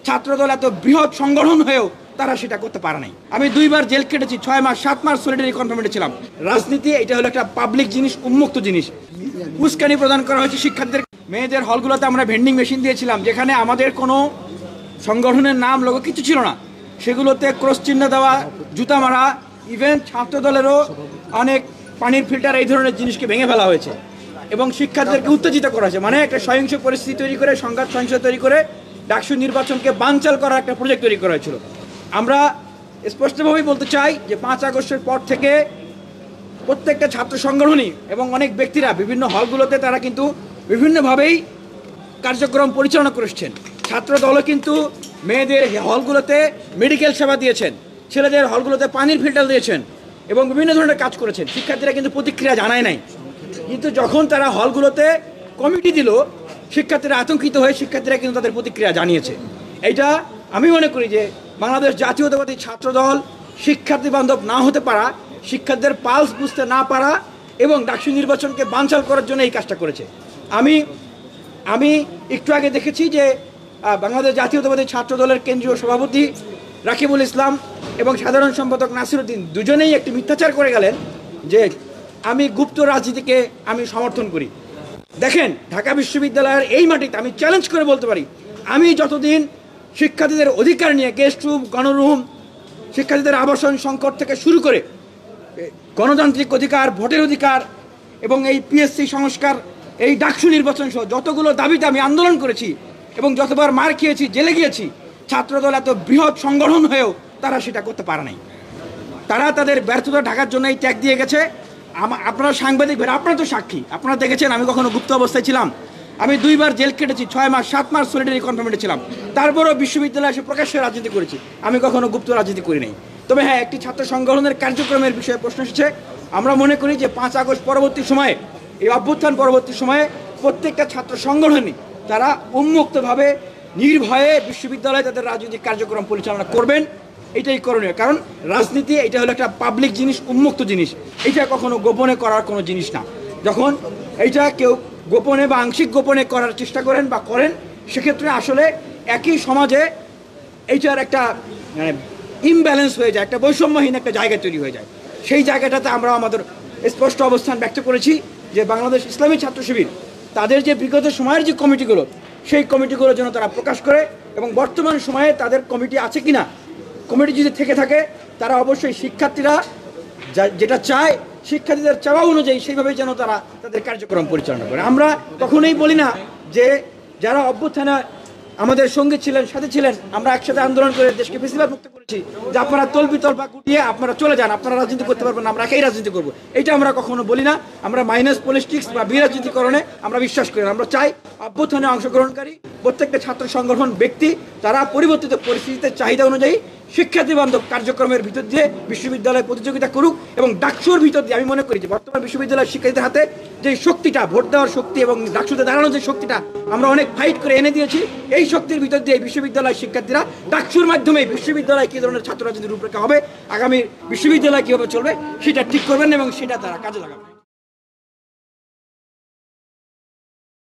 ছাত্রদল এত বৃহৎ সংগঠন হয়েও তারা সেটা করতে পারে নাই। আমি 2 বার জেল কেটেছি, 6 মাস 7 মাস সলিটারি কনফার্মেন্টে ছিলাম। রাজনীতি এটা হলো একটা পাবলিক জিনিস, উন্মুক্ত জিনিস। উস্কানি প্রদান করা হয়েছে শিক্ষার্থীদের। মেয়েদের হলগুলোতে আমরা ভেন্ডিং মেশিন দিয়েছিলাম, যেখানে আমাদের কোনো সংগঠনের নাম লোগো কিছু ছিল না, সেগুলোতে ক্রস চিহ্ন দেওয়া, জুতা মারা, ইভেন ছাত্রদলেরও অনেক পানির ফিল্টার এই ধরনের জিনিসকে ভেঙে ফেলা হয়েছে এবং শিক্ষার্থীদেরকে উত্তেজিত করা হয়েছে। মানে একটা সহিংস পরিস্থিতি তৈরি করে, সংঘাত সহিংসতা তৈরি করে ডাকসু নির্বাচনকে বানচাল করার একটা প্রজেক্ট তৈরি করা হয়েছিল। আমরা স্পষ্টভাবেই বলতে চাই যে 5 আগস্টের পর থেকে প্রত্যেকটা ছাত্র সংগঠনই এবং অনেক ব্যক্তিরা বিভিন্ন হলগুলোতে তারা কিন্তু বিভিন্নভাবেই কার্যক্রম পরিচালনা করেছেন। ছাত্র দলও কিন্তু মেয়েদের হলগুলোতে মেডিকেল সেবা দিয়েছেন, ছেলেদের হলগুলোতে পানির ফিল্টার দিয়েছেন এবং বিভিন্ন ধরনের কাজ করেছেন। শিক্ষার্থীরা কিন্তু প্রতিক্রিয়া জানায় নাই, কিন্তু যখন তারা হলগুলোতে কমিটি দিল, শিক্ষার্থীরা আতঙ্কিত হয়ে শিক্ষার্থীরা কিন্তু তাদের প্রতিক্রিয়া জানিয়েছে। এইটা আমি মনে করি যে বাংলাদেশ জাতীয়তাবাদী ছাত্র দল শিক্ষার্থী বান্ধব না হতে পারা, শিক্ষার্থীদের পালস বুঝতে না পারা এবং ডাকসু নির্বাচনকে বানচাল করার জন্য এই কাজটা করেছে। আমি একটু আগে দেখেছি যে বাংলাদেশ জাতীয়তাবাদী ছাত্র দলের কেন্দ্রীয় সভাপতি রাকিবুল ইসলাম এবং সাধারণ সম্পাদক নাসিরউদ্দিন দুজনেই একটি মিথ্যাচার করে গেলেন যে আমি গুপ্ত রাজনীতিকে আমি সমর্থন করি। দেখেন, ঢাকা বিশ্ববিদ্যালয়ের এই মাটিতে আমি চ্যালেঞ্জ করে বলতে পারি, আমি যতদিন শিক্ষার্থীদের অধিকার নিয়ে গেস্ট রুম, গণরুম, শিক্ষার্থীদের আবাসন সংকট থেকে শুরু করে গণতান্ত্রিক অধিকার, ভোটের অধিকার এবং এই পিএসসি সংস্কার, এই ডাকসু নির্বাচন সহ যতগুলো দাবিতে আমি আন্দোলন করেছি এবং যতবার মার খেয়েছি, জেলে গিয়েছি, ছাত্রদল এত বৃহৎ সংগঠন হয়েও তারা সেটা করতে পারে নাই। তারা তাদের ব্যর্থতা ঢাকার জন্য এই ত্যাগ দিয়ে গেছে। আপনারা সাংবাদিক ভাই, আপনারা তো সাক্ষী, আপনারা দেখেছেন আমি কখনো গুপ্ত অবস্থায় ছিলাম। আমি 2 বার জেল কেটেছি, 6 মাস 7 মাস সলিটারি কনফার্মেন্টে ছিলাম। তারপরেও বিশ্ববিদ্যালয়ে এসে প্রকাশ্যে রাজনীতি করেছি, আমি কখনো গুপ্ত রাজনীতি করি নাই। তবে হ্যাঁ, একটি ছাত্র সংগঠনের কার্যক্রমের বিষয়ে প্রশ্ন এসেছে। আমরা মনে করি যে 5 আগস্ট পরবর্তী সময়ে, এই অভ্যুত্থান পরবর্তী সময়ে প্রত্যেকটা ছাত্র সংগঠনই তারা উন্মুক্তভাবে নির্ভয়ে বিশ্ববিদ্যালয়ে তাদের রাজনৈতিক কার্যক্রম পরিচালনা করবেন। এটাই করণীয়, কারণ রাজনীতি এটা হলো একটা পাবলিক জিনিস, উন্মুক্ত জিনিস। এটা কখনো গোপনে করার কোনো জিনিস না। যখন এইটা কেউ গোপনে বা আংশিক গোপনে করার চেষ্টা করেন বা করেন, সেক্ষেত্রে আসলে একই সমাজে এইটার একটা মানে ইমব্যালেন্স হয়ে যায়, একটা বৈষম্যহীন একটা জায়গা তৈরি হয়ে যায়। সেই জায়গাটাতে আমরা আমাদের স্পষ্ট অবস্থান ব্যক্ত করেছি যে বাংলাদেশ ইসলামী ছাত্র শিবির তাদের যে বিগত সময়ের যে কমিটিগুলো, সেই কমিটিগুলো যেন তারা প্রকাশ করে এবং বর্তমান সময়ে তাদের কমিটি আছে কিনা, কমিটি যদি থেকে থাকে তারা অবশ্যই শিক্ষার্থীরা যেটা চায়, শিক্ষার্থীদের চাওয়া অনুযায়ী সেইভাবে যেন তারা তাদের কার্যক্রম পরিচালনা করে। আমরা কখনোই বলি না যে যারা অভ্যুত্থানে আমাদের সঙ্গে ছিলেন, সাথে ছিলেন, আমরা একসাথে আন্দোলন করে দেশকে ফেসিবাদ মুক্ত করেছি, যে আপনারা তলপা গুটিয়ে আপনারা চলে যান, আপনারা রাজনীতি করতে পারবেন না, আমরা একাই রাজনীতি করবো, এটা আমরা কখনো বলি না। আমরা মাইনাস পলিটিক্স বা বিরাজনীতিকরণে আমরা বিশ্বাস করি না। আমরা চাই অভ্যুত্থানে অংশগ্রহণকারী প্রত্যেকটা ছাত্র সংগঠন, ব্যক্তি তারা পরিবর্তিত পরিস্থিতিতে চাহিদা অনুযায়ী শিক্ষার্থী বান্ধব কার্যক্রমের ভিতর দিয়ে বিশ্ববিদ্যালয়ে প্রতিযোগিতা করুক এবং ডাকসুর ভিতর দিয়ে আমি মনে করি যে বর্তমান বিশ্ববিদ্যালয়ের শিক্ষার্থীদের হাতে যে শক্তিটা, ভোট দেওয়ার শক্তি এবং ডাকসুতে দাঁড়ানোর যে শক্তিটা আমরা অনেক ফাইট করে এনে দিয়েছি, এই শক্তির ভিতর দিয়ে বিশ্ববিদ্যালয়ের শিক্ষার্থীরা ডাকসুর মাধ্যমে বিশ্ববিদ্যালয়ে কী ধরনের ছাত্র রাজনীতির রূপরেখা হবে, আগামী বিশ্ববিদ্যালয় কীভাবে চলবে সেটা ঠিক করবেন এবং সেটা তারা কাজে লাগাবেন।